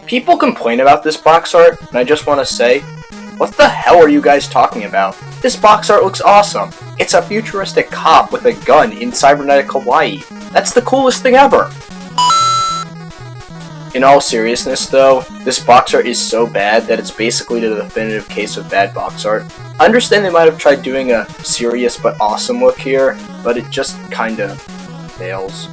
People complain about this box art, and I just want to say, what the hell are you guys talking about? This box art looks awesome. It's a futuristic cop with a gun in cybernetic Hawaii. That's the coolest thing ever. In all seriousness though, this box art is so bad that it's basically the definitive case of bad box art. I understand they might have tried doing a serious but awesome look here, but it just kinda fails.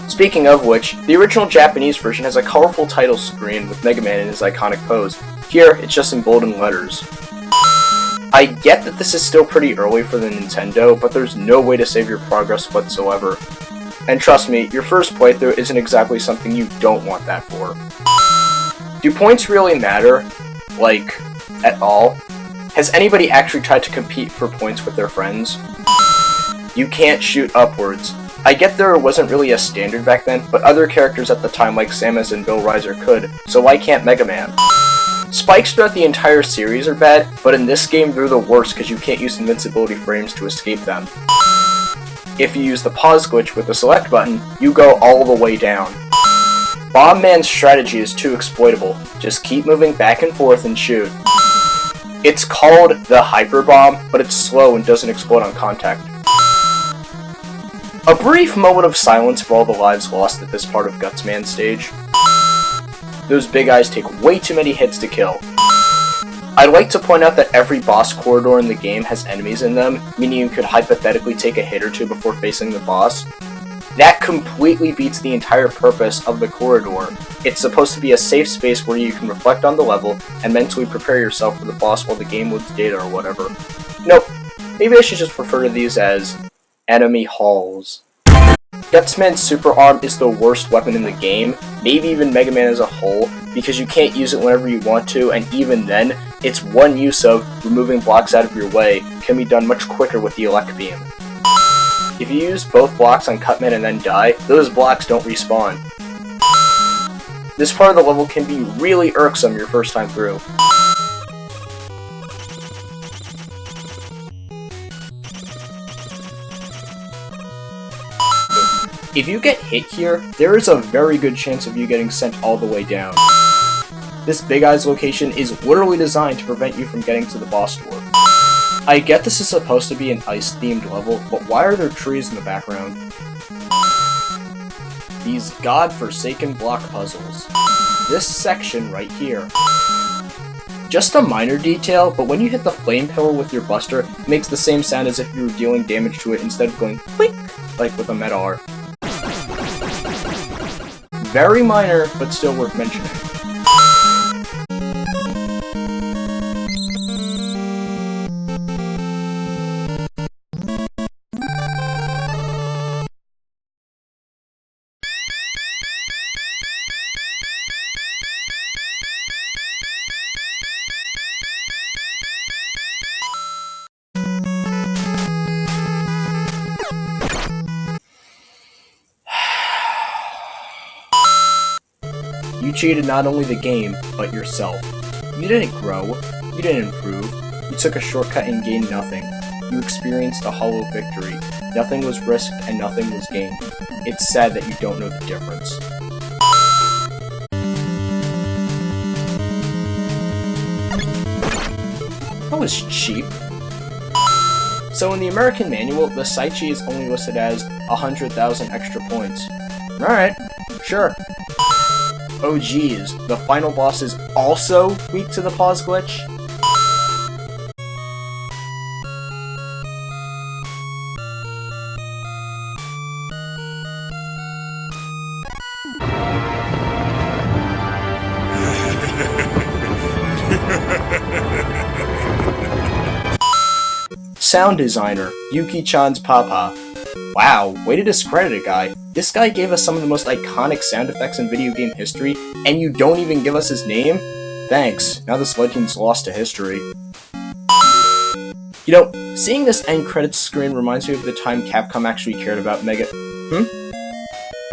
Speaking of which, the original Japanese version has a colorful title screen with Megaman in his iconic pose. Here, it's just in bold letters. I get that this is still pretty early for the Nintendo, but there's no way to save your progress whatsoever. And trust me, your first playthrough isn't exactly something you don't want that for. Do points really matter? Like, at all? Has anybody actually tried to compete for points with their friends? You can't shoot upwards. I get there wasn't really a standard back then, but other characters at the time like Samus and Bill Riser could, so why can't Mega Man? Spikes throughout the entire series are bad, but in this game they're the worst because you can't use invincibility frames to escape them. If you use the pause glitch with the select button, you go all the way down. Bomb Man's strategy is too exploitable. Just keep moving back and forth and shoot. It's called the Hyper Bomb, but it's slow and doesn't explode on contact. A brief moment of silence for all the lives lost at this part of Gutsman's stage. Those big eyes take way too many hits to kill. I'd like to point out that every boss corridor in the game has enemies in them, meaning you could hypothetically take a hit or two before facing the boss. That completely beats the entire purpose of the corridor. It's supposed to be a safe space where you can reflect on the level and mentally prepare yourself for the boss while the game loads data or whatever. Nope, maybe I should just refer to these as enemy halls. Gutsman's super arm is the worst weapon in the game, maybe even Mega Man as a whole, because you can't use it whenever you want to, and even then, its one use of removing blocks out of your way can be done much quicker with the Elect Beam. If you use both blocks on Cutman and then die, those blocks don't respawn. This part of the level can be really irksome your first time through. If you get hit here, there is a very good chance of you getting sent all the way down. This Big Eyes location is literally designed to prevent you from getting to the boss door. I get this is supposed to be an ice-themed level, but why are there trees in the background? These god-forsaken block puzzles. This section right here. Just a minor detail, but when you hit the flame pillar with your buster, it makes the same sound as if you were dealing damage to it instead of going click, like with a Metal. Very minor, but still worth mentioning. You cheated not only the game, but yourself. You didn't grow, you didn't improve, you took a shortcut and gained nothing. You experienced a hollow victory. Nothing was risked and nothing was gained. It's sad that you don't know the difference. That was cheap. So in the American manual, the Saichi is only listed as 100,000 extra points. Alright, sure. Oh geez, the final boss is also weak to the pause glitch? Sound designer, Yuki-chan's papa. Wow, way to discredit a guy. This guy gave us some of the most iconic sound effects in video game history, and you don't even give us his name? Thanks, now this legend's lost to history. You know, seeing this end credits screen reminds me of the time Capcom actually cared about Mega...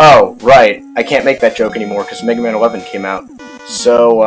Oh, right, I can't make that joke anymore because Mega Man 11 came out. So,